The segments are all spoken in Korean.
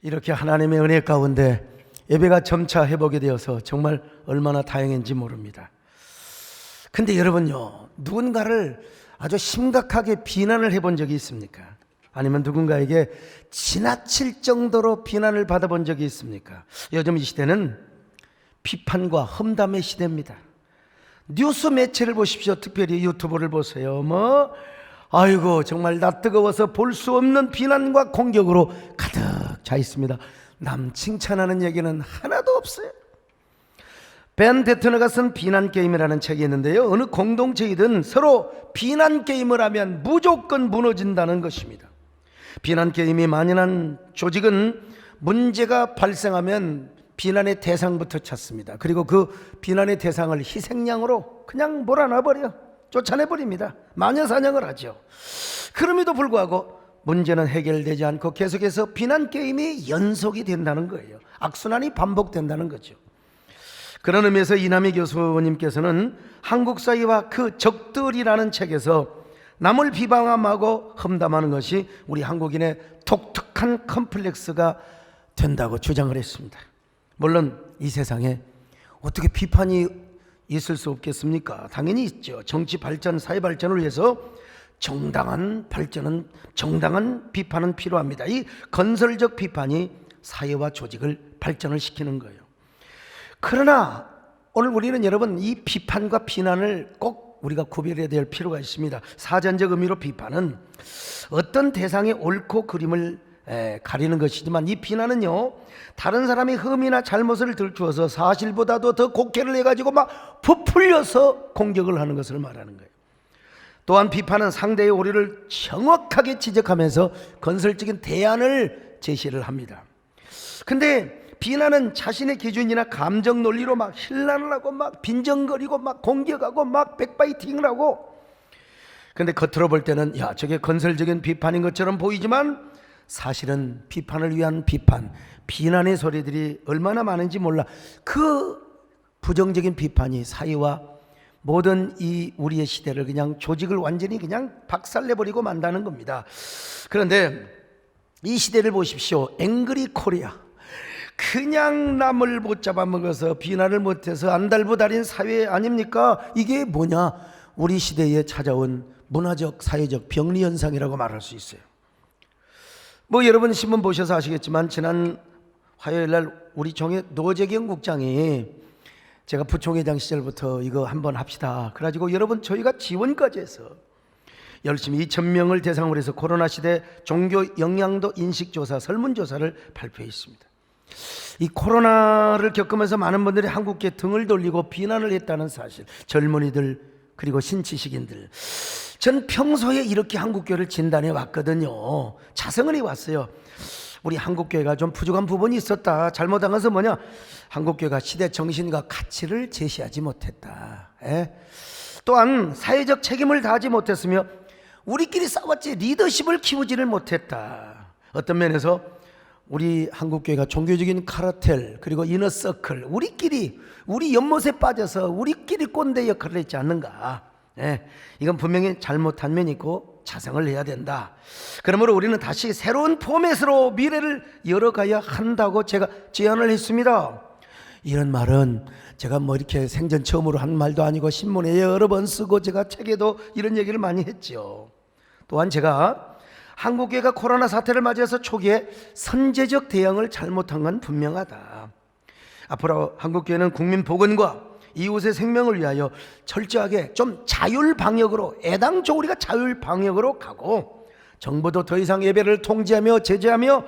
이렇게 하나님의 은혜 가운데 예배가 점차 회복이 되어서 정말 얼마나 다행인지 모릅니다. 근데 여러분요, 누군가를 아주 심각하게 비난을 해본 적이 있습니까? 아니면 누군가에게 지나칠 정도로 비난을 받아본 적이 있습니까? 요즘 이 시대는 비판과 험담의 시대입니다. 뉴스 매체를 보십시오. 특별히 유튜브를 보세요. 아이고 정말 나 뜨거워서 볼 수 없는 비난과 공격으로 가득 차 있습니다. 남 칭찬하는 얘기는 하나도 없어요. 벤 데트너가 쓴 비난 게임이라는 책이 있는데요, 어느 공동체이든 서로 비난 게임을 하면 무조건 무너진다는 것입니다. 비난 게임이 만연한 조직은 문제가 발생하면 비난의 대상부터 찾습니다. 그리고 그 비난의 대상을 희생양으로 그냥 몰아넣어버려, 쫓아내버립니다. 마녀사냥을 하죠. 그럼에도 불구하고 문제는 해결되지 않고 계속해서 비난 게임이 연속이 된다는 거예요. 악순환이 반복된다는 거죠. 그런 의미에서 이남희 교수님께서는 한국 사회와 그 적들이라는 책에서 남을 비방하고 험담하는 것이 우리 한국인의 독특한 컴플렉스가 된다고 주장을 했습니다. 물론 이 세상에 어떻게 비판이 있을 수 없겠습니까? 당연히 있죠. 정치 발전, 사회 발전을 위해서 정당한 발전은, 정당한 비판은 필요합니다. 이 건설적 비판이 사회와 조직을 발전을 시키는 거예요. 그러나 오늘 우리는 여러분 이 비판과 비난을 꼭 우리가 구별해야 될 필요가 있습니다. 사전적 의미로 비판은 어떤 대상의 옳고 그름을 가리는 것이지만, 이 비난은요, 다른 사람의 흠이나 잘못을 들추어서 사실보다도 더 곡해를 해가지고 막 부풀려서 공격을 하는 것을 말하는 거예요. 또한 비판은 상대의 오류를 정확하게 지적하면서 건설적인 대안을 제시를 합니다. 근데 비난은 자신의 기준이나 감정 논리로 막 힐난을 하고 막 빈정거리고 막 공격하고 막 백바이팅을 하고, 근데 겉으로 볼 때는 야, 저게 건설적인 비판인 것처럼 보이지만 사실은 비판을 위한 비판, 비난의 소리들이 얼마나 많은지 몰라. 그 부정적인 비판이 사회와 모든 이 우리의 시대를 그냥 조직을 완전히 그냥 박살내버리고 만다는 겁니다. 그런데 이 시대를 보십시오. 앵그리 코리아, 그냥 남을 못 잡아먹어서 비난을 못해서 안달부달인 사회 아닙니까? 이게 뭐냐? 우리 시대에 찾아온 문화적 사회적 병리현상이라고 말할 수 있어요. 여러분 신문 보셔서 아시겠지만 지난 화요일날 우리 종의 노재경 국장이 제가 부총회장 시절부터 이거 한번 합시다 그래가지고 여러분 저희가 지원까지 해서 열심히 2,000명을 대상으로 해서 코로나 시대 종교 영향도 인식조사 설문조사를 발표했습니다. 이 코로나를 겪으면서 많은 분들이 한국계 등을 돌리고 비난을 했다는 사실, 젊은이들 그리고 신치식인들, 전 평소에 이렇게 한국교회를 진단해 왔거든요. 자성을 해왔어요. 우리 한국교회가 좀 부족한 부분이 있었다. 잘못한 것은 뭐냐? 한국교회가 시대 정신과 가치를 제시하지 못했다. 또한 사회적 책임을 다하지 못했으며 우리끼리 싸웠지 리더십을 키우지를 못했다. 어떤 면에서 우리 한국교회가 종교적인 카르텔 그리고 이너서클, 우리끼리 우리 연못에 빠져서 우리끼리 꼰대 역할을 했지 않는가. 이건 분명히 잘못한 면이 있고 자성을 해야 된다. 그러므로 우리는 다시 새로운 포맷으로 미래를 열어가야 한다고 제가 제안을 했습니다. 이런 말은 제가 이렇게 생전 처음으로 한 말도 아니고 신문에 여러 번 쓰고 제가 책에도 이런 얘기를 많이 했죠. 또한 제가 한국교회가 코로나 사태를 맞이해서 초기에 선제적 대응을 잘못한 건 분명하다. 앞으로 한국교회는 국민 복원과 이웃의 생명을 위하여 철저하게 좀 자율 방역으로, 애당초 우리가 자율 방역으로 가고, 정부도 더 이상 예배를 통제하며 제재하며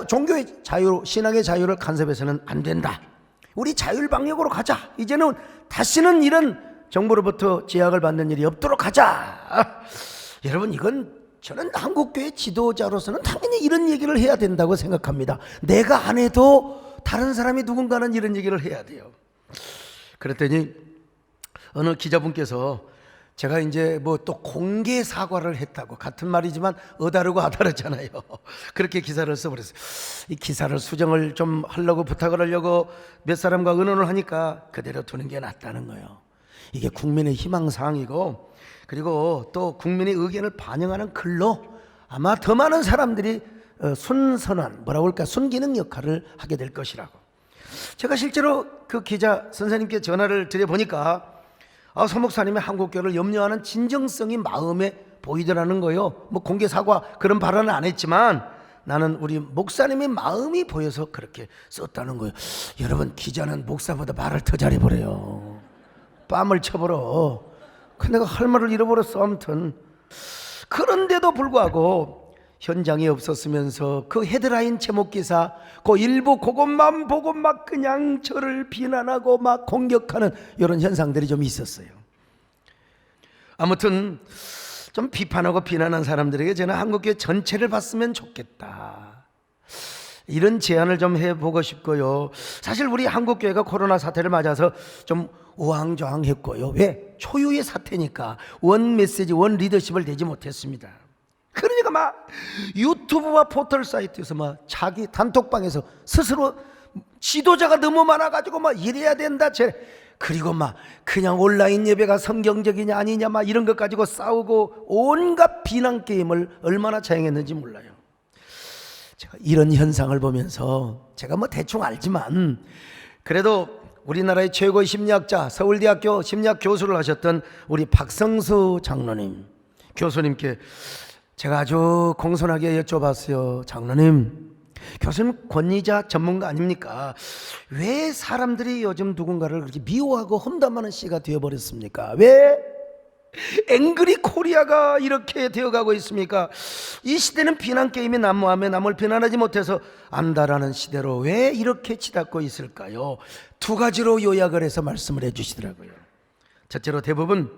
종교의 자유, 신앙의 자유를 간섭해서는 안 된다. 우리 자율 방역으로 가자. 이제는 다시는 이런 정부로부터 제약을 받는 일이 없도록 하자. 여러분, 이건 저는 한국교회 지도자로서는 당연히 이런 얘기를 해야 된다고 생각합니다. 내가 안 해도 다른 사람이 누군가는 이런 얘기를 해야 돼요. 그랬더니 어느 기자분께서 제가 이제 또 공개 사과를 했다고, 같은 말이지만 어다르고 아다르잖아요. 그렇게 기사를 써버렸어요. 이 기사를 수정을 좀 하려고 부탁을 하려고 몇 사람과 의논을 하니까 그대로 두는 게 낫다는 거예요. 이게 국민의 희망사항이고, 그리고 또 국민의 의견을 반영하는 글로 아마 더 많은 사람들이 순선한 뭐라고 할까 순기능 역할을 하게 될 것이라고. 제가 실제로 그 기자 선생님께 전화를 드려보니까 서목사님의 한국교를 염려하는 진정성이 마음에 보이더라는 거예요. 뭐 공개 사과 그런 발언은 안 했지만 나는 우리 목사님의 마음이 보여서 그렇게 썼다는 거예요. 여러분, 기자는 목사보다 말을 더 잘해버려요. 뺨을 쳐버려. 근데 내가 할 말을 잃어버렸어. 아무튼 그런데도 불구하고 현장에 없었으면서 그 헤드라인 제목 기사 그 일부 그것만 보고 막 그냥 저를 비난하고 막 공격하는 이런 현상들이 좀 있었어요. 아무튼 좀 비판하고 비난한 사람들에게 저는 한국교회 전체를 봤으면 좋겠다, 이런 제안을 좀 해보고 싶고요. 사실 우리 한국교회가 코로나 사태를 맞아서 좀 우왕좌왕했고요. 왜? 초유의 사태니까 원 메시지, 원 리더십을 내지 못했습니다. 그러니까 막 유튜브와 포털 사이트에서 막 자기 단톡방에서 스스로 지도자가 너무 많아가지고 막 이래야 된다, 그리고 막 그냥 온라인 예배가 성경적이냐 아니냐 막 이런 것 가지고 싸우고 온갖 비난 게임을 얼마나 자행했는지 몰라요. 제가 이런 현상을 보면서 제가 뭐 대충 알지만 그래도 우리나라의 최고의 심리학자, 서울대학교 심리학 교수를 하셨던 우리 박성수 장로님, 교수님께 제가 아주 공손하게 여쭤봤어요. 장로님, 교수님 권위자 전문가 아닙니까? 왜 사람들이 요즘 누군가를 그렇게 미워하고 험담하는 씨가 되어버렸습니까? 왜 앵그리 코리아가 이렇게 되어가고 있습니까? 이 시대는 비난 게임이 난무하며 남을 비난하지 못해서 안다라는 시대로 왜 이렇게 치닫고 있을까요? 두 가지로 요약을 해서 말씀을 해주시더라고요. 첫째로 대부분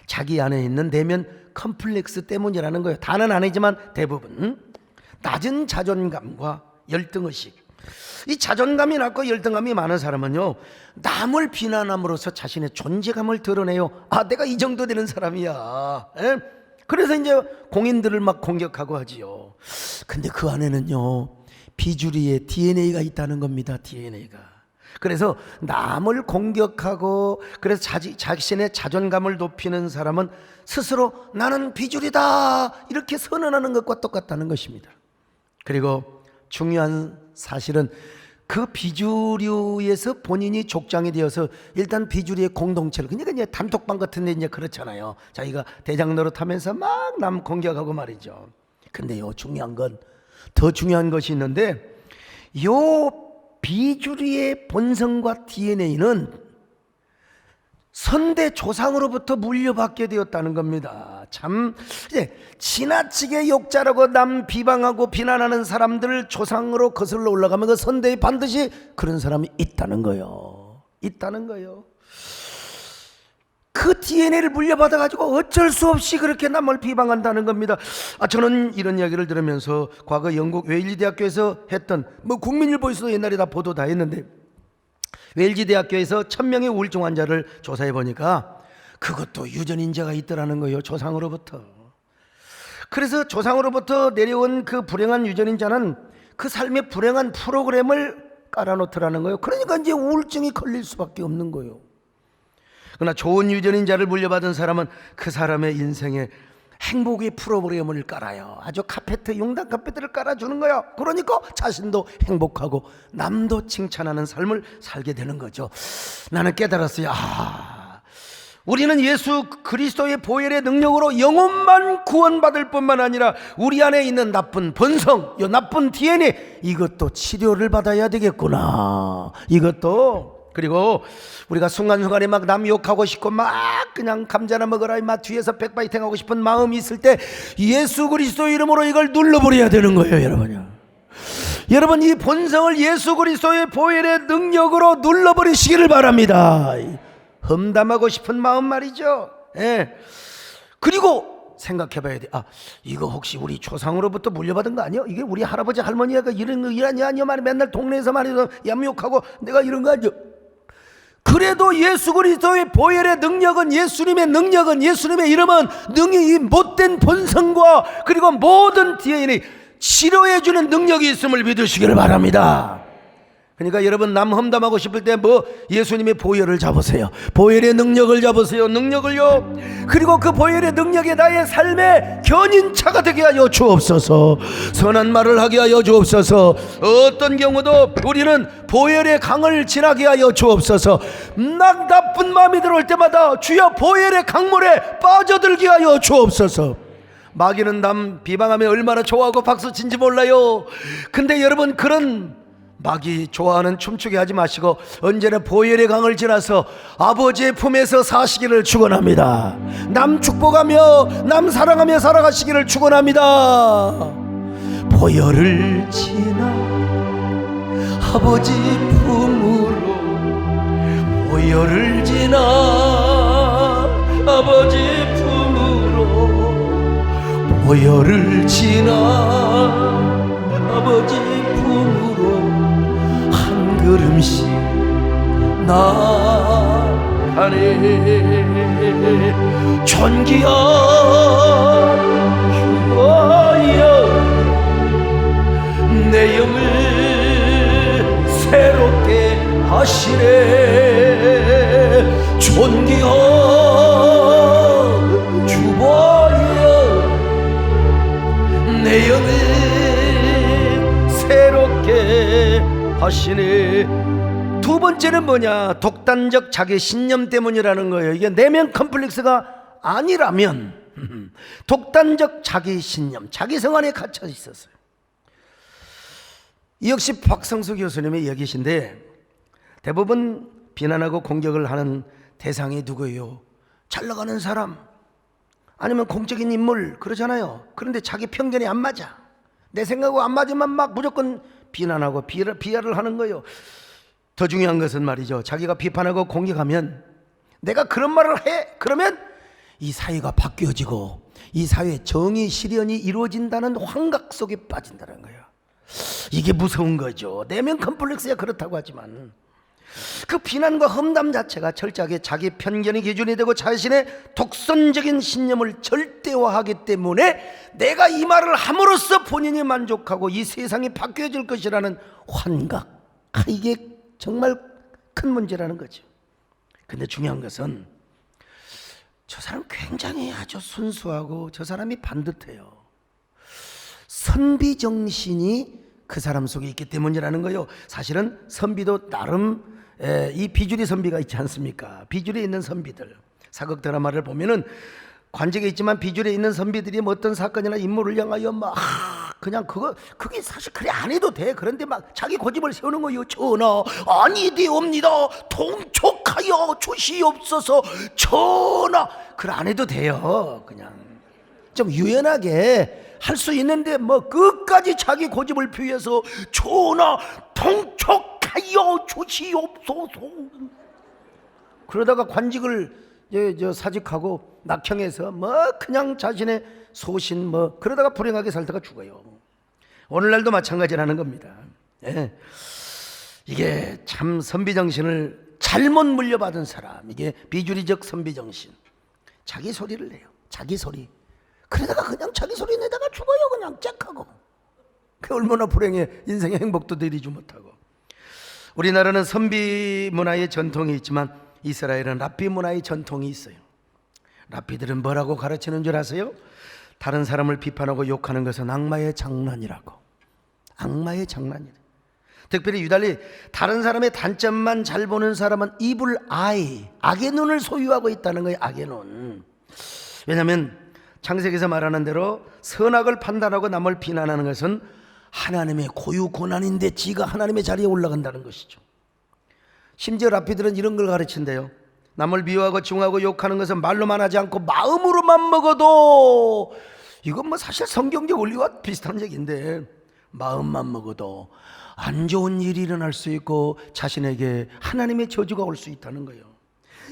자기 안에 있는 내면 컴플렉스 때문이라는 거예요. 다는 아니지만 대부분 낮은 자존감과 열등의식. 이 자존감이 낮고 열등감이 많은 사람은요, 남을 비난함으로써 자신의 존재감을 드러내요. 내가 이 정도 되는 사람이야. 그래서 이제 공인들을 막 공격하고 하지요. 근데 그 안에는요, 비주류의 DNA가 있다는 겁니다. DNA가. 그래서 남을 공격하고 그래서 자신의 자존감을 높이는 사람은 스스로 나는 비주류다 이렇게 선언하는 것과 똑같다는 것입니다. 그리고 중요한 사실은 그 비주류에서 본인이 족장이 되어서 일단 비주류의 공동체를, 그러니까 이제 단톡방 같은 데 이제 그렇잖아요. 자기가 대장 노릇하면서 막 남 공격하고 말이죠. 근데요, 중요한 건, 더 중요한 것이 있는데, 요 비주류의 본성과 DNA는 선대 조상으로부터 물려받게 되었다는 겁니다. 참 이제 지나치게 욕자라고 남 비방하고 비난하는 사람들을 조상으로 거슬러 올라가면 그 선대에 반드시 그런 사람이 있다는 거예요. 있다는 거예요. 그 DNA를 물려받아가지고 어쩔 수 없이 그렇게 남을 비방한다는 겁니다. 저는 이런 이야기를 들으면서 과거 영국 웨일리 대학교에서 했던, 국민일보에서도 옛날에 다 보도 다 했는데, 웨일즈 대학교에서 1000명의 우울증 환자를 조사해 보니까 그것도 유전인자가 있더라는 거예요. 조상으로부터. 그래서 조상으로부터 내려온 그 불행한 유전인자는 그 삶의 불행한 프로그램을 깔아놓더라는 거예요. 그러니까 이제 우울증이 걸릴 수밖에 없는 거예요. 그러나 좋은 유전인자를 물려받은 사람은 그 사람의 인생에 행복의 프로그램을 깔아요. 아주 용단 카페트를 깔아주는 거예요. 그러니까 자신도 행복하고 남도 칭찬하는 삶을 살게 되는 거죠. 나는 깨달았어요. 우리는 예수 그리스도의 보혈의 능력으로 영혼만 구원받을 뿐만 아니라 우리 안에 있는 나쁜 본성, 이 나쁜 DNA, 이것도 치료를 받아야 되겠구나. 이것도. 그리고 우리가 순간순간에 막 남 욕하고 싶고 막 그냥 감자나 먹어라 막 뒤에서 백바이팅 하고 싶은 마음이 있을 때 예수 그리스도 이름으로 이걸 눌러버려야 되는 거예요. 여러분 이 본성을 예수 그리스도의 보혈의 능력으로 눌러버리시기를 바랍니다. 험담하고 싶은 마음 말이죠. 그리고 생각해봐야 돼. 이거 혹시 우리 조상으로부터 물려받은 거 아니야? 이게 우리 할아버지 할머니가 이런 거 일하냐 아니야? 맨날 동네에서 말해서 얌욕하고 내가 이런 거 아니야? 그래도 예수 그리스도의 보혈의 능력은, 예수님의 능력은, 예수님의 이름은 이 못된 본성과 그리고 모든 DNA 치료해주는 능력이 있음을 믿으시기를 바랍니다. 그러니까 여러분 남 험담하고 싶을 때 뭐 예수님의 보혈을 잡으세요. 보혈의 능력을 잡으세요. 능력을요. 그리고 그 보혈의 능력이 나의 삶의 견인차가 되게 하여 주옵소서. 선한 말을 하게 하여 주옵소서. 어떤 경우도 우리는 보혈의 강을 지나게 하여 주옵소서. 나쁜 마음이 들어올 때마다 주여 보혈의 강물에 빠져들게 하여 주옵소서. 마귀는 남 비방하면 얼마나 좋아하고 박수 친지 몰라요. 근데 여러분 그런 마귀 좋아하는 춤추게 하지 마시고 언제나 보혈의 강을 지나서 아버지의 품에서 사시기를 축원합니다. 남 축복하며 남 사랑하며 살아가시기를 축원합니다. 보혈을 지나 아버지 품으로, 보혈을 지나 아버지 품으로, 보혈을 지나 아버지 품으로 한 걸음씩 나아가네. 존귀한 주여 내 영을 새롭게 하시네. 존귀한 주여 내 영을 새롭게 하시네. 두 번째는 뭐냐? 독단적 자기 신념 때문이라는 거예요. 이게 내면 컴플렉스가 아니라면 독단적 자기 신념, 자기 성 안에 갇혀 있었어요. 이 역시 박성수 교수님의 이야기신데 대부분 비난하고 공격을 하는 대상이 누구예요? 잘 나가는 사람 아니면 공적인 인물 그러잖아요. 그런데 자기 편견이 안 맞아. 내 생각하고 안 맞으면 막 무조건 비난하고 비하를 하는 거예요. 더 중요한 것은 말이죠, 자기가 비판하고 공격하면 내가 그런 말을 해 그러면 이 사회가 바뀌어지고 이 사회의 정의 실현이 이루어진다는 환각 속에 빠진다는 거예요. 이게 무서운 거죠. 내면 컴플렉스야 그렇다고 하지만 그 비난과 험담 자체가 철저하게 자기 편견의 기준이 되고 자신의 독선적인 신념을 절대화하기 때문에 내가 이 말을 함으로써 본인이 만족하고 이 세상이 바뀌어질 것이라는 환각, 이게 정말 큰 문제라는 거죠. 근데 중요한 것은 저 사람 굉장히 아주 순수하고 저 사람이 반듯해요. 선비정신이 그 사람 속에 있기 때문이라는 거예요. 사실은 선비도 나름 이 비주리 선비가 있지 않습니까? 비주리에 있는 선비들, 사극 드라마를 보면은 관직에 있지만 비주리에 있는 선비들이 뭐 어떤 사건이나 임무를 향하여 막 그냥 그게 사실 그래 안 해도 돼. 그런데 막 자기 고집을 세우는 거예요. 전하 아니되옵니다. 통촉하여 주시옵소서. 전하 그래 안 해도 돼요. 그냥 좀 유연하게 할 수 있는데 뭐 끝까지 자기 고집을 피해서 전하 통촉하여 주시옵소서. 그러다가 관직을 사직하고 낙형해서 뭐 그냥 자신의 소신 뭐 그러다가 불행하게 살다가 죽어요. 오늘날도 마찬가지라는 겁니다. 예. 이게 참 선비정신을 잘못 물려받은 사람, 이게 비주리적 선비정신. 자기 소리를 내요. 자기 소리. 그러다가 그냥 자기 소리 내다가 죽어요. 그냥 짝하고. 그 얼마나 불행해. 인생의 행복도 누리지 못하고. 우리나라는 선비 문화의 전통이 있지만 이스라엘은 랍비 문화의 전통이 있어요. 랍비들은 뭐라고 가르치는 줄 아세요? 다른 사람을 비판하고 욕하는 것은 악마의 장난이라고. 악마의 장난이래. 특별히 유달리 다른 사람의 단점만 잘 보는 사람은 이불 아이, 악의 눈을 소유하고 있다는 거예요. 악의 눈. 왜냐하면 창세기에서 말하는 대로 선악을 판단하고 남을 비난하는 것은 하나님의 고유 권한인데 지가 하나님의 자리에 올라간다는 것이죠. 심지어 랍비들은 이런 걸 가르친대요. 남을 미워하고 증오하고 욕하는 것은 말로만 하지 않고 마음으로만 먹어도, 이건 뭐 사실 성경적 원리와 비슷한 얘기인데, 마음만 먹어도 안 좋은 일이 일어날 수 있고 자신에게 하나님의 저주가 올 수 있다는 거예요.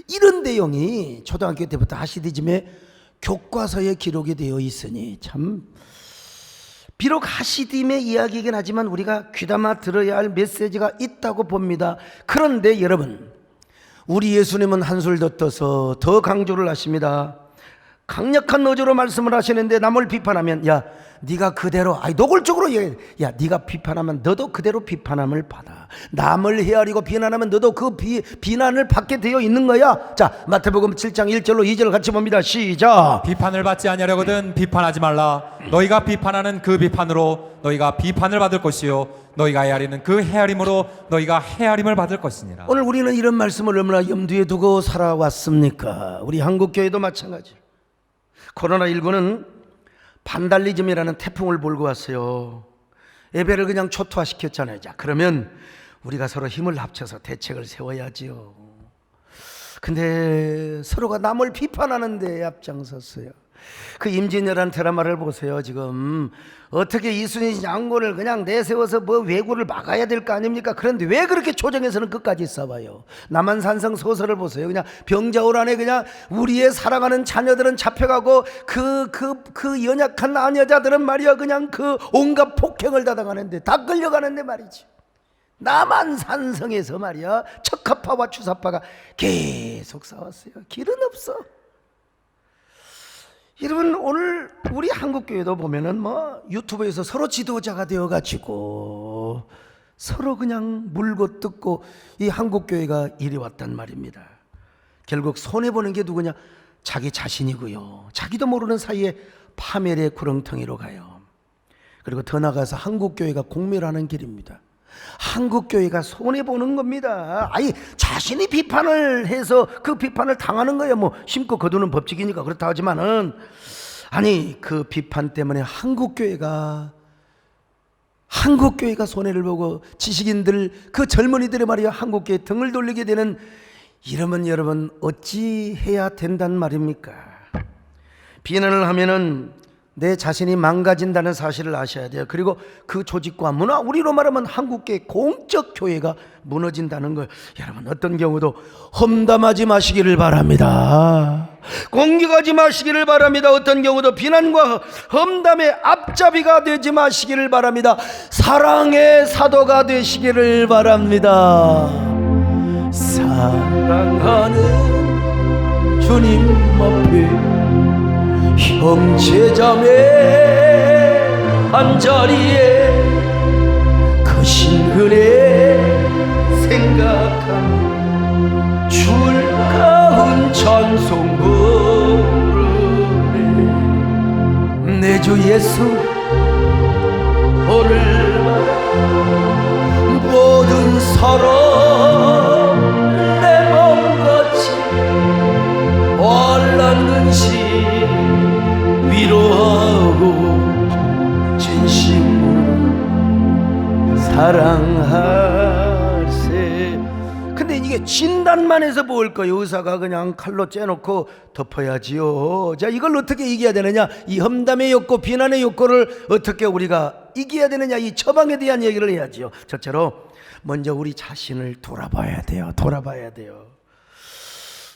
이런 내용이 초등학교 때부터 하시디즘의 교과서에 기록이 되어 있으니 참, 비록 하시딤의 이야기이긴 하지만 우리가 귀담아 들어야 할 메시지가 있다고 봅니다. 그런데 여러분, 우리 예수님은 한술 더 떠서 더 강조를 하십니다. 강력한 어조로 말씀을 하시는데 남을 비판하면 야 네가 그대로 노골적으로 야 네가 비판하면 너도 그대로 비판함을 받아. 남을 헤아리고 비난하면 너도 그 비난을 받게 되어 있는 거야. 자, 마태복음 7장 1절로 2절 같이 봅니다. 시작. 비판을 받지 아니하려거든 비판하지 말라. 너희가 비판하는 그 비판으로 너희가 비판을 받을 것이요 너희가 헤아리는 그 헤아림으로 너희가 헤아림을 받을 것이니라. 오늘 우리는 이런 말씀을 얼마나 염두에 두고 살아왔습니까? 우리 한국교회도 마찬가지. 코로나19는 반달리즘이라는 태풍을 몰고 왔어요. 예배를 그냥 초토화시켰잖아요. 자, 그러면 우리가 서로 힘을 합쳐서 대책을 세워야지요. 근데 서로가 남을 비판하는데 앞장섰어요. 그 임진왜란 드라마를 보세요. 지금 어떻게 이순신 장군을 그냥 내세워서 뭐 왜구를 막아야 될 거 아닙니까? 그런데 왜 그렇게 조정에서는 끝까지 싸워요? 남한산성 소설을 보세요. 그냥 병자호란 안에 그냥 우리의 사랑하는 자녀들은 잡혀가고 그 연약한 아녀자들은 말이야 그냥 그 온갖 폭행을 당하는데 다 끌려가는데 말이지. 남한산성에서 말이야 척하파와 주사파가 계속 싸웠어요. 길은 없어. 여러분, 오늘 우리 한국교회도 보면은 뭐 유튜브에서 서로 지도자가 되어가지고 서로 그냥 물고 뜯고 이 한국교회가 이리 왔단 말입니다. 결국 손해보는 게 누구냐? 자기 자신이고요. 자기도 모르는 사이에 파멸의 구렁텅이로 가요. 그리고 더 나아가서 한국교회가 공멸하는 길입니다. 한국교회가 손해보는 겁니다. 자신이 비판을 해서 그 비판을 당하는 거예요. 뭐 심고 거두는 법칙이니까 그렇다 하지만은 그 비판 때문에 한국교회가 손해를 보고 지식인들 그 젊은이들의 말이야 한국교회 등을 돌리게 되는 이러면 여러분 어찌 해야 된단 말입니까? 비난을 하면은 내 자신이 망가진다는 사실을 아셔야 돼요. 그리고 그 조직과 문화, 우리로 말하면 한국교회 공적 교회가 무너진다는 거예요. 여러분 어떤 경우도 험담하지 마시기를 바랍니다. 공격하지 마시기를 바랍니다. 어떤 경우도 비난과 험담의 앞잡이가 되지 마시기를 바랍니다. 사랑의 사도가 되시기를 바랍니다. 사랑하는 주님 앞에 형제자매 한자리에 그 신근에 생각하는 줄가운 찬송 부르네. 내 주 예수 오늘만 모든 사람 내 몸같이 환난 근심 위로하고 진심으로 사랑할세. 근데 이게 진단만 해서 뭘 거예요? 의사가 그냥 칼로 째놓고 덮어야지요. 자, 이걸 어떻게 이겨야 되느냐? 이 험담의 욕구, 비난의 욕구를 어떻게 우리가 이겨야 되느냐? 이 처방에 대한 얘기를 해야지요. 첫째로 먼저 우리 자신을 돌아봐야 돼요.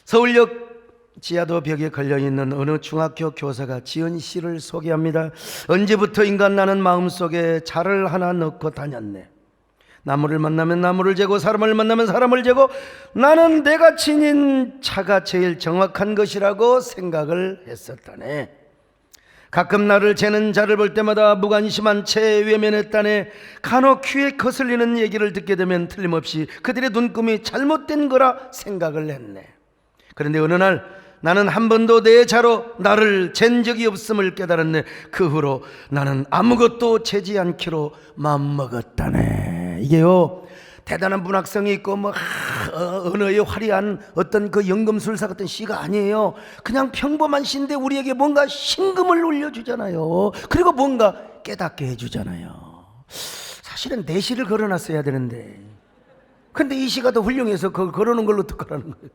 서울역 지하도 벽에 걸려있는 어느 중학교 교사가 지은 시를 소개합니다. 언제부터 인간 나는 마음속에 자를 하나 넣고 다녔네. 나무를 만나면 나무를 재고 사람을 만나면 사람을 재고 나는 내가 지닌 차가 제일 정확한 것이라고 생각을 했었다네. 가끔 나를 재는 자를 볼 때마다 무관심한 채 외면했다네. 간혹 귀에 거슬리는 얘기를 듣게 되면 틀림없이 그들의 눈금이 잘못된 거라 생각을 했네. 그런데 어느 날 나는 한 번도 내 자로 나를 잰 적이 없음을 깨달았네. 그 후로 나는 아무것도 재지 않기로 마음먹었다네. 이게요 대단한 문학성이 있고 뭐 언어의 화려한 어떤 그 연금술사 같은 시가 아니에요. 그냥 평범한 시인데 우리에게 뭔가 심금을 울려주잖아요. 그리고 뭔가 깨닫게 해주잖아요. 사실은 내 시를 걸어놨어야 되는데 근데 이 시가 더 훌륭해서 그걸 걸어놓은 걸로 어떡하라는 거예요.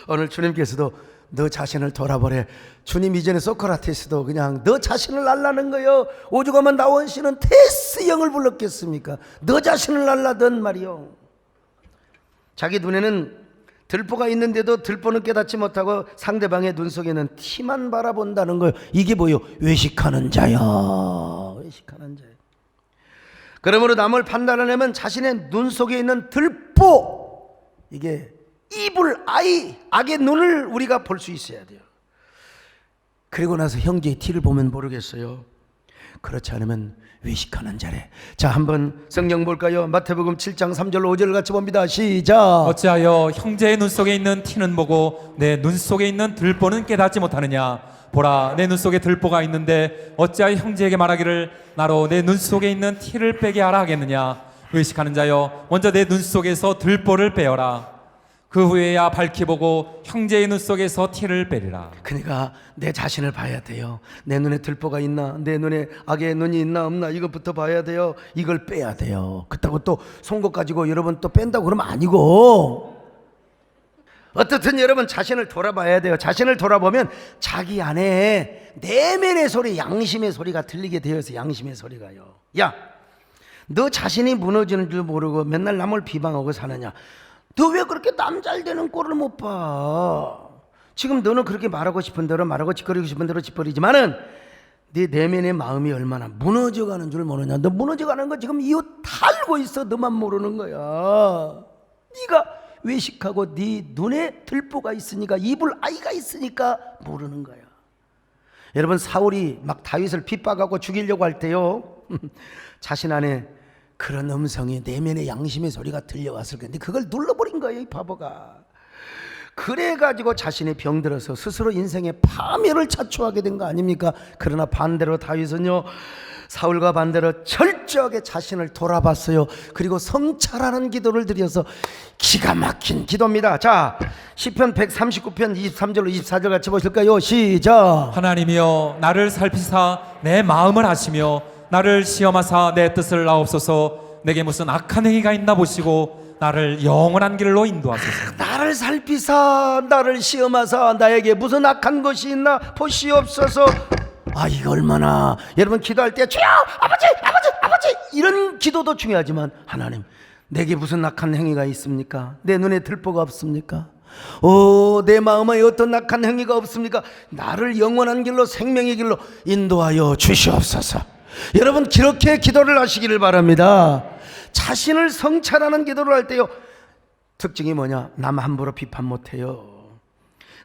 오늘 주님께서도 너 자신을 돌아보래. 주님 이전에 소크라테스도 그냥 너 자신을 알라는 거요. 오죽하면 나원 씨는 테스 영을 불렀겠습니까? 너 자신을 알라던 말이요. 자기 눈에는 들보가 있는데도 들보는 깨닫지 못하고 상대방의 눈 속에는 티만 바라본다는 거예요. 이게 뭐요? 외식하는 자야. 외식하는 자야. 그러므로 남을 판단하려면 자신의 눈 속에 있는 들보, 이게 이불 악의 눈을 우리가 볼 수 있어야 돼요. 그리고 나서 형제의 티를 보면 모르겠어요. 그렇지 않으면 외식하는 자래. 자, 한번 성경 볼까요? 마태복음 7장 3절 5절 같이 봅니다. 시작. 어찌하여 형제의 눈 속에 있는 티는 보고 내 눈 속에 있는 들보는 깨닫지 못하느냐. 보라, 내 눈 속에 들보가 있는데 어찌하여 형제에게 말하기를 나로 내 눈 속에 있는 티를 빼게 하라 하겠느냐. 외식하는 자여, 먼저 내 눈 속에서 들보를 빼어라. 그 후에야 밝히 보고 형제의 눈 속에서 티를 빼리라. 그러니까 내 자신을 봐야 돼요. 내 눈에 들보가 있나, 내 눈에 악의 눈이 있나 없나, 이것부터 봐야 돼요. 이걸 빼야 돼요. 그렇다고 또 송곳 가지고 여러분 또 뺀다고 그러면 아니고, 어떻든 여러분 자신을 돌아봐야 돼요. 자신을 돌아보면 자기 안에 내면의 소리, 양심의 소리가 들리게 되어서 양심의 소리가요. 야, 너 자신이 무너지는 줄 모르고 맨날 남을 비방하고 사느냐? 너 왜 그렇게 남 잘 되는 꼴을 못 봐? 지금 너는 그렇게 말하고 싶은 대로 말하고 짓거리고 싶은 대로 짓거리지만은 네 내면의 마음이 얼마나 무너져가는 줄 모르냐? 너 무너져가는 거 지금 이웃 다 알고 있어. 너만 모르는 거야. 네가 외식하고 네 눈에 들보가 있으니까, 이불 아이가 있으니까 모르는 거야. 여러분, 사울이 막 다윗을 핍박하고 죽이려고 할 때요, 자신 안에 그런 음성이, 내면의 양심의 소리가 들려왔을 건데 그걸 눌러버린 거예요, 이 바보가. 그래가지고 자신이 병들어서 스스로 인생의 파멸을 자초하게 된 거 아닙니까? 그러나 반대로 다윗은요, 사울과 반대로 철저하게 자신을 돌아봤어요. 그리고 성찰하는 기도를 드려서 기가 막힌 기도입니다. 자, 시편 139편 23절로 24절 같이 보실까요? 시작. 하나님이여, 나를 살피사 내 마음을 아시며 나를 시험하사 내 뜻을 아옵소서. 내게 무슨 악한 행위가 있나 보시고 나를 영원한 길로 인도하소서. 나를 살피사 나를 시험하사 나에게 무슨 악한 것이 있나 보시옵소서. 아, 이거 얼마나 여러분 기도할 때 주여 아버지 아버지 아버지 이런 기도도 중요하지만, 하나님 내게 무슨 악한 행위가 있습니까? 내 눈에 들보가 없습니까? 내 마음에 어떤 악한 행위가 없습니까? 나를 영원한 길로, 생명의 길로 인도하여 주시옵소서. 여러분, 그렇게 기도를 하시기를 바랍니다. 자신을 성찰하는 기도를 할 때요, 특징이 뭐냐? 남 함부로 비판 못해요.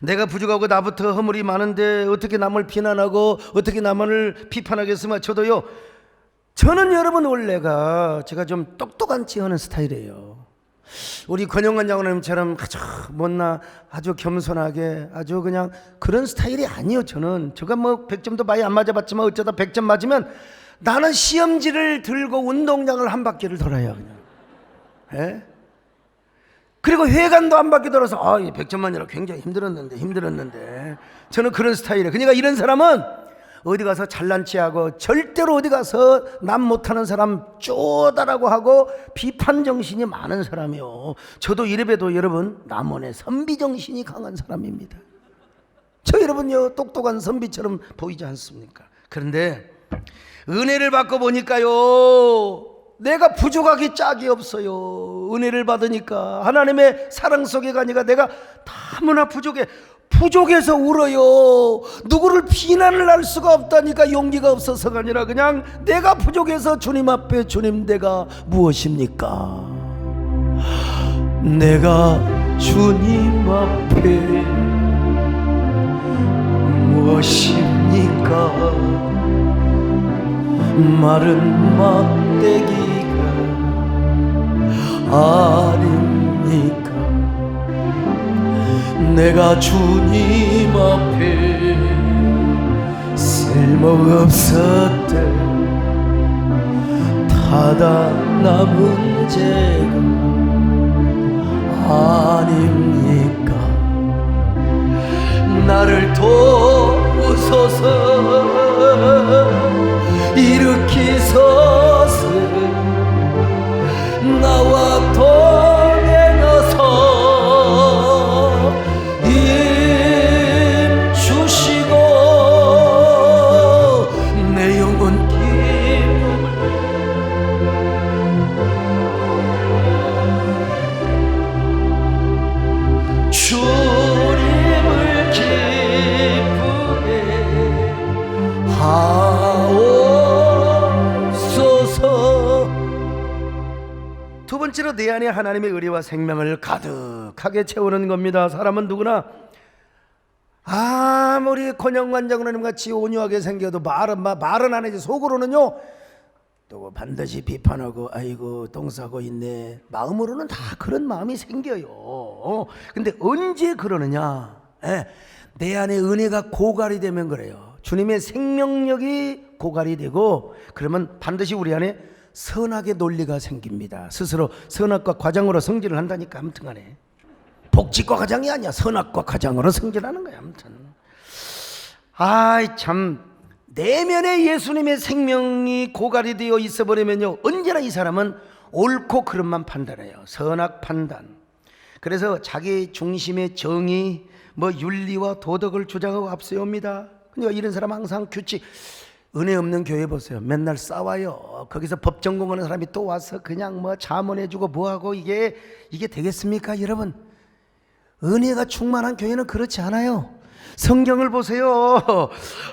내가 부족하고 나부터 허물이 많은데 어떻게 남을 비난하고 어떻게 남을 비판하겠으면, 저는 여러분 원래가 제가 좀 똑똑한 찌 하는 스타일이에요. 우리 권영관 장로님처럼 아주 못나 아주 겸손하게 아주 그냥 그런 스타일이 아니에요. 제가 뭐 100점도 많이 안 맞아봤지만 어쩌다 100점 맞으면 나는 시험지를 들고 운동장을 한 바퀴를 돌아요, 그냥. 예? 그리고 회관도 한 바퀴 돌아서 100점만이라 굉장히 힘들었는데 저는 그런 스타일이에요. 그러니까 이런 사람은 어디 가서 잘난 체하고 절대로 어디 가서 남 못하는 사람 쪼다라고 하고 비판 정신이 많은 사람이요. 저도 이래봬도 여러분 남원의 선비 정신이 강한 사람입니다. 저 여러분요 똑똑한 선비처럼 보이지 않습니까? 그런데 은혜를 받고 보니까요, 내가 부족하기 짝이 없어요. 은혜를 받으니까 하나님의 사랑 속에 가니까 내가 너무나 부족해서 울어요. 누구를 비난을 할 수가 없다니까 용기가 없어서가 아니라 그냥 내가 부족해서 주님 앞에, 주님 내가 무엇입니까? 내가 주님 앞에 무엇입니까? 마른 막대기가 아닙니까? 내가 주님 앞에 쓸모없었대 타다 남은 죄가 아닙니까? 나를 도우소서 일으키소서 나와 동행하소 힘 주시고 내 영혼 기쁨을 주님을 기쁘게 하옵소서. 두 번째로 내 안에 하나님의 의리와 생명을 가득하게 채우는 겁니다. 사람은 누구나 아무리 권영관장님 같이 온유하게 생겨도 말은 안 하지. 속으로는요 또 반드시 비판하고 아이고 똥 싸고 있네. 마음으로는 다 그런 마음이 생겨요. 근데 언제 그러느냐? 내 안에 은혜가 고갈이 되면 그래요. 주님의 생명력이 고갈이 되고 그러면 반드시 우리 안에 선악의 논리가 생깁니다. 스스로 선악과 과장으로 성질을 한다니까. 아무튼 간에 복직과 과장이 아니야. 선악과 과장으로 성질하는 거야. 아무튼 아이 참 내면에 예수님의 생명이 고갈이 되어 있어버리면요 언제나 이 사람은 옳고 그름만 판단해요. 선악 판단. 그래서 자기 중심의 정의 윤리와 도덕을 주장하고 앞세웁니다. 그러니까 이런 사람 항상 규칙. 은혜 없는 교회 보세요. 맨날 싸워요. 거기서 법 전공하는 사람이 또 와서 그냥 자문해주고 뭐하고 이게 되겠습니까 여러분? 은혜가 충만한 교회는 그렇지 않아요. 성경을 보세요.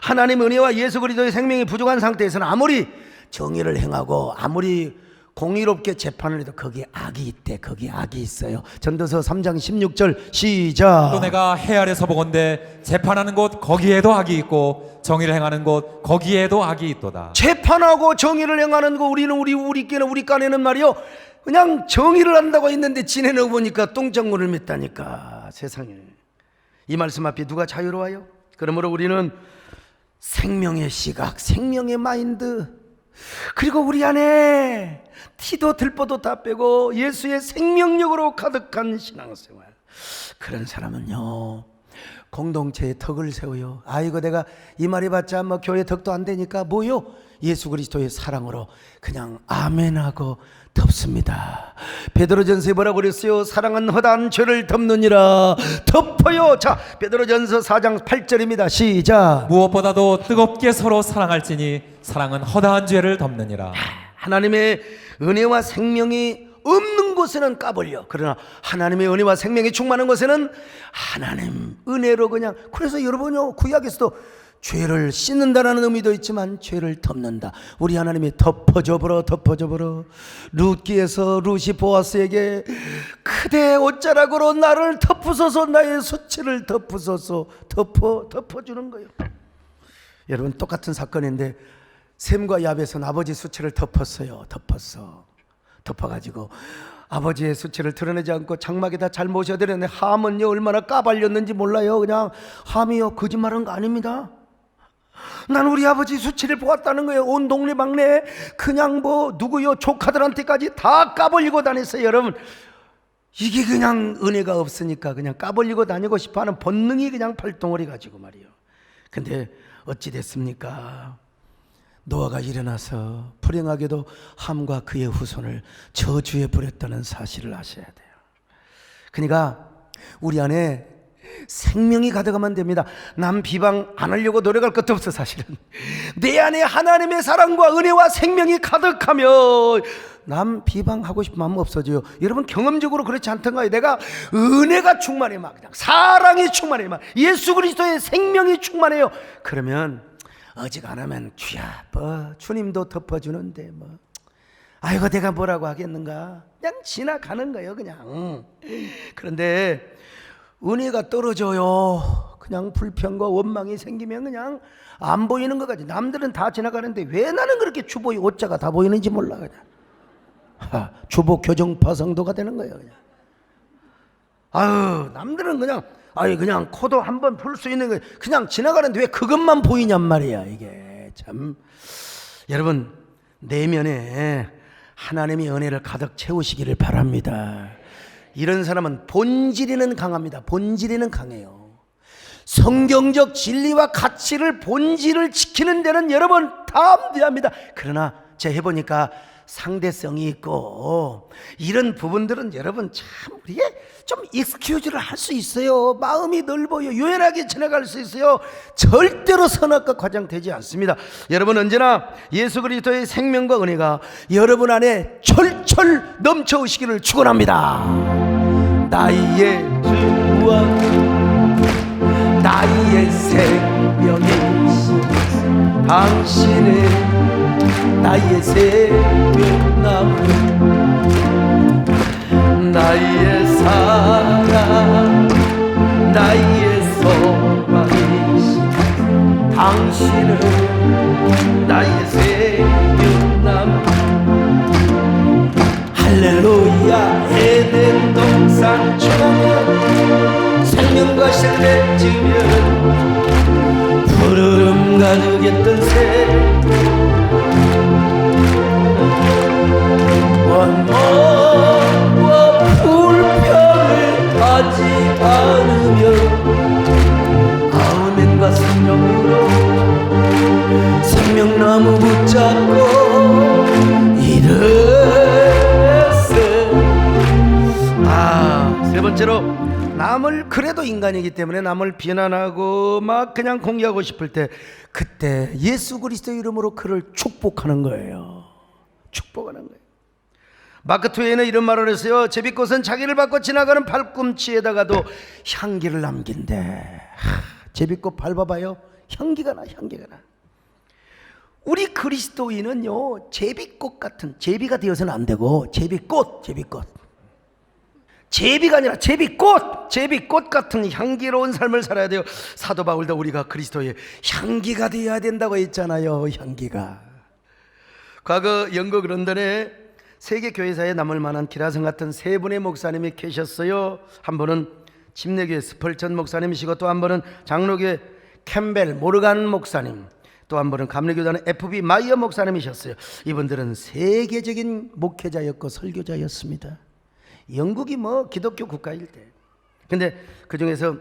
하나님 은혜와 예수 그리스도의 생명이 부족한 상태에서는 아무리 정의를 행하고 아무리 공의롭게 재판을 해도 거기에 악이 있대. 거기에 악이 있어요. 전도서 3장 16절 시작. 또 내가 해 아래서 보건대 재판하는 곳 거기에도 악이 있고 정의를 행하는 곳 거기에도 악이 있도다. 재판하고 정의를 행하는 거 우리는 우리 깐에는 말이요 그냥 정의를 한다고 했는데 지내놓고 보니까 똥장군을 맺다니까. 세상에. 이 말씀 앞에 누가 자유로워요? 그러므로 우리는 생명의 시각, 생명의 마인드, 그리고 우리 안에 티도 들보도 다 빼고 예수의 생명력으로 가득한 신앙생활. 그런 사람은요 공동체에 덕을 세워요. 아이고 내가 이 말 해봤자 교회 덕도 안 되니까 뭐요? 예수 그리스도의 사랑으로 그냥 아멘하고 덮습니다. 베드로전서에 뭐라고 그랬어요? 사랑은 허다한 죄를 덮느니라. 덮어요. 자, 베드로전서 4장 8절입니다. 시작. 무엇보다도 뜨겁게 서로 사랑할지니 사랑은 허다한 죄를 덮느니라. 하나님의 은혜와 생명이 없는 곳에는 까불려. 그러나 하나님의 은혜와 생명이 충만한 곳에는 하나님 은혜로 그냥. 그래서 여러분요 구약에서도 죄를 씻는다라는 의미도 있지만 죄를 덮는다. 우리 하나님이 덮어줘버려. 룻기에서 룻이 보아스에게 그대 옷자락으로 나를 덮으소서, 나의 수치를 덮으소서. 덮어주는 거예요. 여러분 똑같은 사건인데 셈과 야벳은 아버지 수치를 덮었어요. 덮어가지고 아버지의 수치를 드러내지 않고 장막에다 잘 모셔드렸는데 함은요 얼마나 까발렸는지 몰라요. 그냥 함이요 거짓말한 거 아닙니다. 난 우리 아버지 수치를 보았다는 거예요. 온 동네방네 그냥 누구요 조카들한테까지 다 까벌리고 다녔어요. 여러분 이게 그냥 은혜가 없으니까 그냥 까벌리고 다니고 싶어하는 본능이 그냥 발동을 해가지고 말이에요. 근데 어찌 됐습니까? 노아가 일어나서 불행하게도 함과 그의 후손을 저주에 버렸다는 사실을 아셔야 돼요. 그러니까 우리 안에 생명이 가득하면 됩니다. 남 비방 안 하려고 노력할 것도 없어. 사실은 내 안에 하나님의 사랑과 은혜와 생명이 가득하면 남 비방하고 싶은 마음 없어져요. 여러분 경험적으로 그렇지 않던가요? 내가 은혜가 충만해 막 그냥 사랑이 충만해 막 예수 그리스도의 생명이 충만해요. 그러면 어지간하면 주야 주님도 덮어주는데 아이고 내가 뭐라고 하겠는가 그냥 지나가는 거예요 그냥. 그런데 은혜가 떨어져요. 그냥 불평과 원망이 생기면 그냥 안 보이는 것 같지. 남들은 다 지나가는데 왜 나는 그렇게 주보의 옷자가 다 보이는지 몰라 그냥. 주보 교정파 성도가 되는 거예요 그냥. 아유 남들은 그냥 코도 한번 풀 수 있는 거 그냥 지나가는데 왜 그것만 보이냔 말이야. 이게 참. 여러분 내면에 하나님의 은혜를 가득 채우시기를 바랍니다. 이런 사람은 본질에는 강합니다. 본질에는 강해요. 성경적 진리와 가치를 본질을 지키는 데는 여러분 담대합니다. 그러나 제가 해보니까 상대성이 있고 이런 부분들은 여러분 참 우리가 좀 익스큐즈를 할 수 있어요. 마음이 넓어요. 유연하게 지나갈 수 있어요. 절대로 선악과 과장되지 않습니다. 여러분 언제나 예수 그리스도의 생명과 은혜가 여러분 안에 철철 넘쳐오시기를 축원합니다. 나의 주와 나의 생명이신 당신의 나의 생명나무 나의 사랑 나의 소망 오시는 나의 생명나무 할렐루야 에덴 동산 초강에 생명과 실내 지면 푸름 가득했던 새 원망과 불평을 하지 않으며 아멘과 성령으로 생명나무 붙잡고 일어세. 세 번째로, 남을, 그래도 인간이기 때문에 남을 비난하고 막 그냥 공개하고 싶을 때 그때 예수 그리스도 이름으로 그를 축복하는 거예요. 축복하는 거예요. 마크 트웨이는 이런 말을 했어요. 제비꽃은 자기를 밟고 지나가는 발꿈치에다가도 향기를 남긴대. 제비꽃 밟아봐요. 향기가 나, 향기가 나. 우리 그리스도인은요, 제비꽃 같은, 제비가 되어서는 안 되고 제비꽃, 제비꽃. 제비가 아니라 제비꽃, 제비꽃 같은 향기로운 삶을 살아야 돼요. 사도 바울도 우리가 그리스도의 향기가 되어야 된다고 했잖아요. 향기가. 과거 영국 런던에 세계 교회사에 남을 만한 기라성 같은 세 분의 목사님이 계셨어요. 한 분은 침례교회 스펄전 목사님이시고, 또 한 분은 장로교회 캠벨 모르간 목사님, 또 한 분은 감리교단의 FB 마이어 목사님이셨어요. 이분들은 세계적인 목회자였고 설교자였습니다. 영국이 뭐 기독교 국가일 때. 근데 그 중에서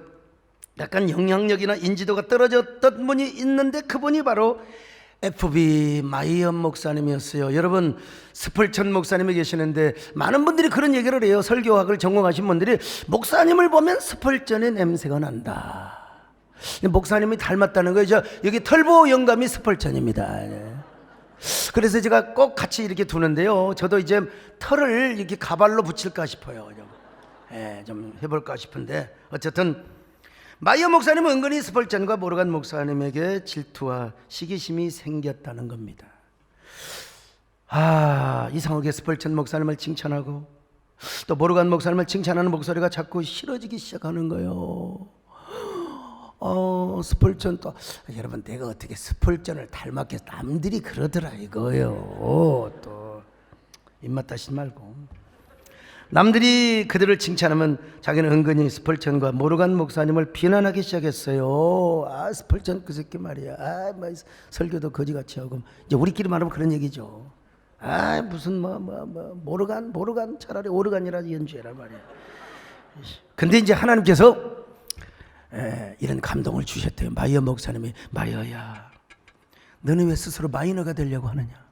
약간 영향력이나 인지도가 떨어졌던 분이 있는데 그분이 바로 FB 마이어 목사님이었어요. 여러분, 스펄전 목사님이 계시는데 많은 분들이 그런 얘기를 해요. 설교학을 전공하신 분들이 목사님을 보면 스펄전의 냄새가 난다. 목사님이 닮았다는 거죠. 여기 털보 영감이 스펄전입니다. 그래서 제가 꼭 같이 이렇게 두는데요. 저도 이제 털을 이렇게 가발로 붙일까 싶어요. 좀 해볼까 싶은데, 어쨌든 마이어 목사님은 은근히 스펄전과 모르간 목사님에게 질투와 시기심이 생겼다는 겁니다. 이상하게 스펄전 목사님을 칭찬하고 또 모르간 목사님을 칭찬하는 목소리가 자꾸 싫어지기 시작하는 거예요. 스펄전 또, 여러분, 내가 어떻게 스펄전을 닮았겠어? 남들이 그러더라 이거요. 또 입맛 다시지 말고. 남들이 그들을 칭찬하면 자기는 은근히 스펄전과 모르간 목사님을 비난하기 시작했어요. 스펄전 그 새끼 말이야. 뭐 설교도 거지같이 하고. 이제 우리끼리 말하면 그런 얘기죠. 무슨 모르간 차라리 오르간이라도 연주해라 말이야. 근데 이제 하나님께서 이런 감동을 주셨대요. 마이어 목사님이, 마이어야, 너는 왜 스스로 마이너가 되려고 하느냐?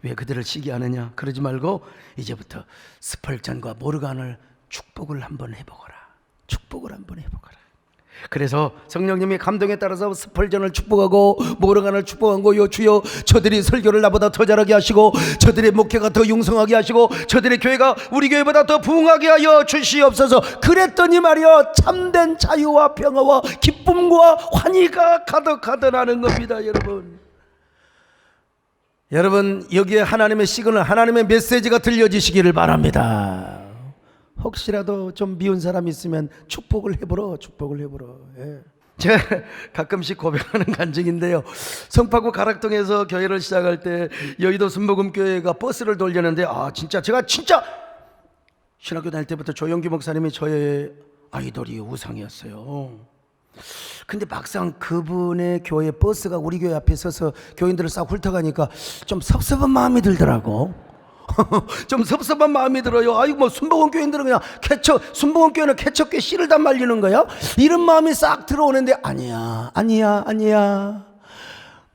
왜 그들을 시기하느냐? 그러지 말고 이제부터 스펄전과 모르간을 축복을 한번 해보거라. 축복을 한번 해보거라. 그래서 성령님이 감동에 따라서 스펄전을 축복하고 모르간을 축복하고, 주여 저들이 설교를 나보다 더 잘하게 하시고 저들의 목회가 더 융성하게 하시고 저들의 교회가 우리 교회보다 더 부흥하게 하여 주시옵소서. 그랬더니 말이야, 참된 자유와 평화와 기쁨과 환희가 가득하더라는 겁니다. 여러분, 여기에 하나님의 시그널, 하나님의 메시지가 들려지시기를 바랍니다. 혹시라도 좀 미운 사람이 있으면 축복을 해보러. 제가 가끔씩 고백하는 간증인데요. 성파구 가락동에서 교회를 시작할 때 여의도 순복음교회가 버스를 돌렸는데, 제가 신학교 다닐 때부터 조영기 목사님이 저의 아이돌이 우상이었어요. 근데 막상 그분의 교회 버스가 우리 교회 앞에 서서 교인들을 싹 훑어가니까 좀 섭섭한 마음이 들더라고. 좀 섭섭한 마음이 들어요. 순복음 교인들은 그냥 순복음 교회는 개척교회 씨를 다 말리는 거야? 이런 마음이 싹 들어오는데, 아니야.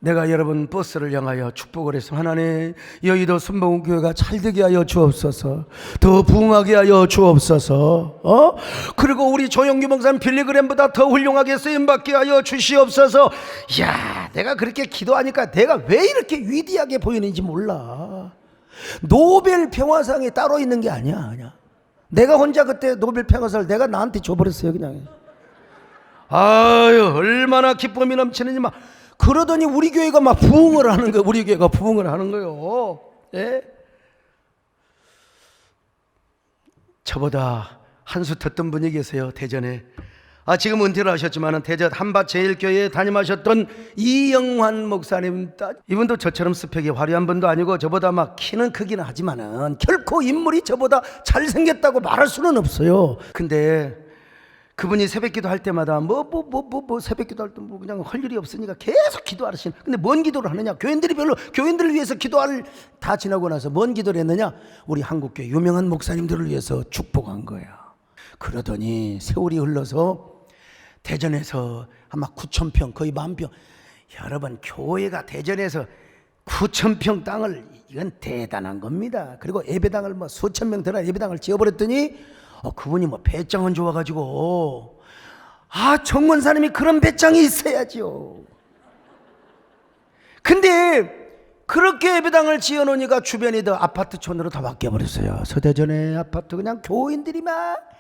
내가 여러분 버스를 향하여 축복을 해서, 하나님, 여의도 순복음 교회가 잘되게 하여 주옵소서, 더 부흥하게 하여 주옵소서, 그리고 우리 조영규 목사님 빌리그램보다 더 훌륭하게 쓰임받게 하여 주시옵소서. 내가 그렇게 기도하니까 내가 왜 이렇게 위대하게 보이는지 몰라. 노벨 평화상이 따로 있는 게 아니야. 내가 혼자 그때 노벨 평화상을 내가 나한테 줘버렸어요. 그냥 얼마나 기쁨이 넘치는지 막. 그러더니 우리 교회가 막 부흥을 하는 거예요. 우리 교회가 부흥을 하는 거예요. 저보다 한 수 텄던 분이 계세요. 대전에 지금 은퇴를 하셨지만 대전 한밭제일교회에 담임하셨던 이영환 목사님, 이분도 저처럼 스펙이 화려한 분도 아니고 저보다 막 키는 크기는 하지만은 결코 인물이 저보다 잘생겼다고 말할 수는 없어요. 근데 그분이 새벽기도 할 때마다 새벽기도 할 때 그냥 할 일이 없으니까 계속 기도하시는. 근데 뭔 기도를 하느냐? 교인들이 별로 교인들을 위해서 기도할 다 지나고 나서 뭔 기도를 했느냐? 우리 한국교회 유명한 목사님들을 위해서 축복한 거야. 그러더니 세월이 흘러서 대전에서 아마 9,000평 거의 10,000평, 여러분 교회가 대전에서 9,000평 땅을, 이건 대단한 겁니다. 그리고 예배당을 수천 명 들어 예배당을 지어버렸더니 그분이 배짱은 좋아가지고 정원사님이 그런 배짱이 있어야죠. 근데 그렇게 예배당을 지어놓으니까 주변이 더 아파트촌으로 다 바뀌어버렸어요. 서대전의 아파트 그냥 교인들이 막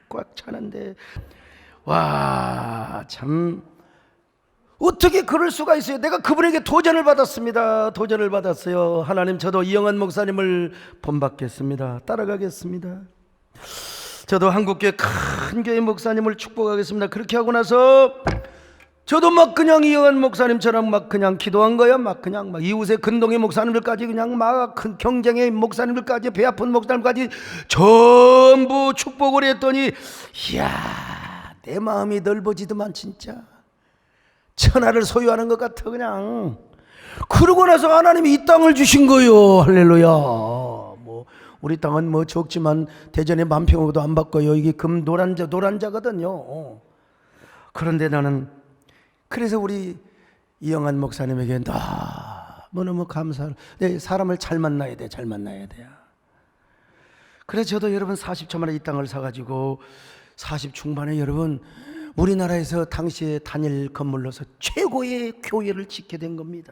꽉 차는데, 와, 참 어떻게 그럴 수가 있어요. 내가 그분에게 도전을 받았습니다. 도전을 받았어요. 하나님, 저도 이영환 목사님을 본받겠습니다. 따라가겠습니다. 저도 한국교회 큰 교회 목사님을 축복하겠습니다. 그렇게 하고 나서 저도 그냥 이영환 목사님처럼 그냥 기도한 거야. 그냥 이웃의 근동의 목사님들까지, 그냥 큰 경쟁의 목사님들까지, 배 아픈 목사님들까지 전부 축복을 했더니, 이야, 내 마음이 넓어지더만. 진짜 천하를 소유하는 것 같아. 그냥 그러고 나서 하나님이 이 땅을 주신 거요. 할렐루야. 우리 땅은 적지만 대전에 10,000평도 안 받고요. 이게 금 노란자거든요. 그런데 나는 그래서 우리 이영환 목사님에게 너무너무 감사해요. 사람을 잘 만나야 돼. 잘 만나야 돼요. 그래서 저도 여러분 40초만에 이 땅을 사가지고 40 중반에 여러분 우리나라에서 당시에 단일 건물로서 최고의 교회를 짓게 된 겁니다.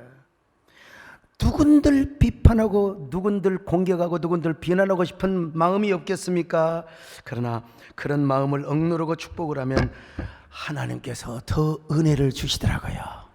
누군들 비판하고 누군들 공격하고 누군들 비난하고 싶은 마음이 없겠습니까? 그러나 그런 마음을 억누르고 축복을 하면 하나님께서 더 은혜를 주시더라고요.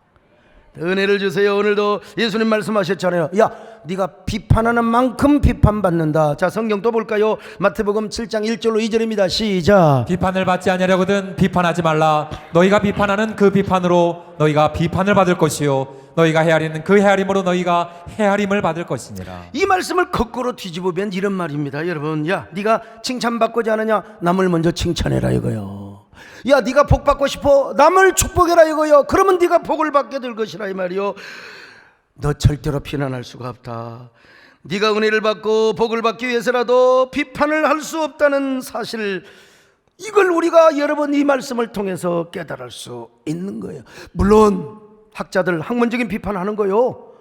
은혜를 주세요. 오늘도 예수님 말씀하셨잖아요. 야, 네가 비판하는 만큼 비판받는다. 자, 성경 또 볼까요? 마태복음 7장 1절로 2절입니다. 시작. 비판을 받지 아니하려거든 비판하지 말라. 너희가 비판하는 그 비판으로 너희가 비판을 받을 것이요 너희가 헤아리는 그 헤아림으로 너희가 헤아림을 받을 것이니라. 이 말씀을 거꾸로 뒤집으면 이런 말입니다. 여러분, 야, 네가 칭찬받고자 하느냐? 남을 먼저 칭찬해라 이거요. 야, 네가 복 받고 싶어? 남을 축복해라 이거요. 그러면 네가 복을 받게 될 것이라 이 말이요. 너 절대로 비난할 수가 없다. 네가 은혜를 받고 복을 받기 위해서라도 비판을 할 수 없다는 사실, 이걸 우리가 여러분 이 말씀을 통해서 깨달을 수 있는 거예요. 물론 학자들 학문적인 비판하는 거요.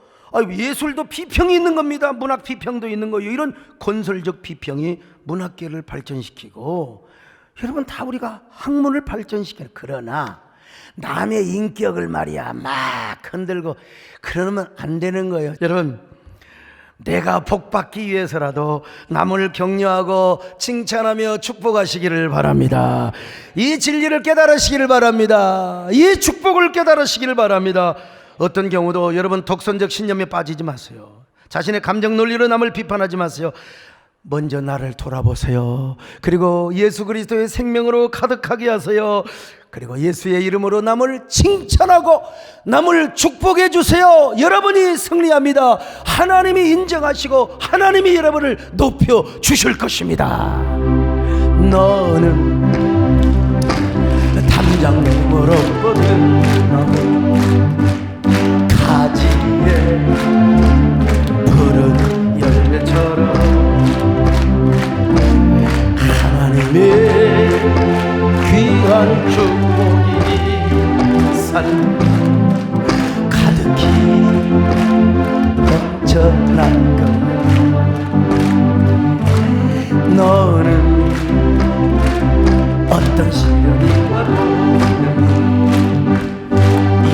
예술도 비평이 있는 겁니다. 문학 비평도 있는 거예요. 이런 건설적 비평이 문학계를 발전시키고, 여러분 다 우리가 학문을 발전시켜요. 그러나 남의 인격을 말이야 막 흔들고 그러면 안 되는 거예요. 여러분, 내가 복받기 위해서라도 남을 격려하고 칭찬하며 축복하시기를 바랍니다. 이 진리를 깨달으시기를 바랍니다. 이 축복을 깨달으시기를 바랍니다. 어떤 경우도 여러분 독선적 신념에 빠지지 마세요. 자신의 감정 논리로 남을 비판하지 마세요. 먼저 나를 돌아보세요. 그리고 예수 그리스도의 생명으로 가득하게 하세요. 그리고 예수의 이름으로 남을 칭찬하고 남을 축복해 주세요. 여러분이 승리합니다. 하나님이 인정하시고 하나님이 여러분을 높여 주실 것입니다. 너는 담장님으로 뻗은 너는 가지에 푸른 열매처럼 하나님의 귀한 축복이 산 가득히 넘쳐난 것. 너는 어떤 시련이 와도 이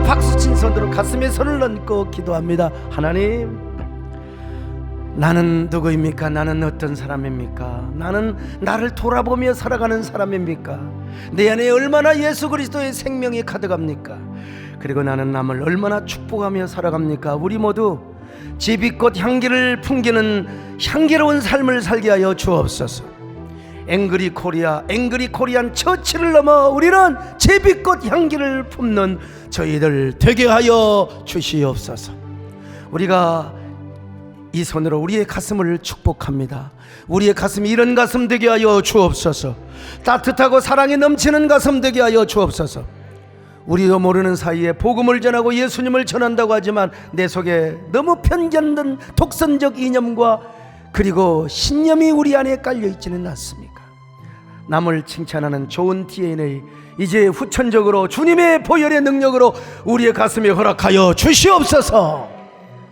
박수친 손으로 가슴에 손을 얹고 기도합니다. 하나님, 나는 누구입니까? 나는 어떤 사람입니까? 나는 나를 돌아보며 살아가는 사람입니까? 내 안에 얼마나 예수 그리스도의 생명이 가득합니까? 그리고 나는 남을 얼마나 축복하며 살아갑니까? 우리 모두 제비꽃 향기를 풍기는 향기로운 삶을 살게 하여 주옵소서. 앵그리 코리아, 앵그리 코리안 처치를 넘어 우리는 제비꽃 향기를 품는 저희들 되게 하여 주시옵소서. 우리가 이 손으로 우리의 가슴을 축복합니다. 우리의 가슴이 이런 가슴 되게 하여 주옵소서. 따뜻하고 사랑이 넘치는 가슴 되게 하여 주옵소서. 우리도 모르는 사이에 복음을 전하고 예수님을 전한다고 하지만 내 속에 너무 편견된 독선적 이념과 그리고 신념이 우리 안에 깔려있지는 않습니까? 남을 칭찬하는 좋은 DNA 이제 후천적으로 주님의 보혈의 능력으로 우리의 가슴에 허락하여 주시옵소서.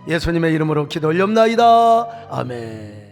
예수님의 이름으로 기도 올렵나이다. 아멘.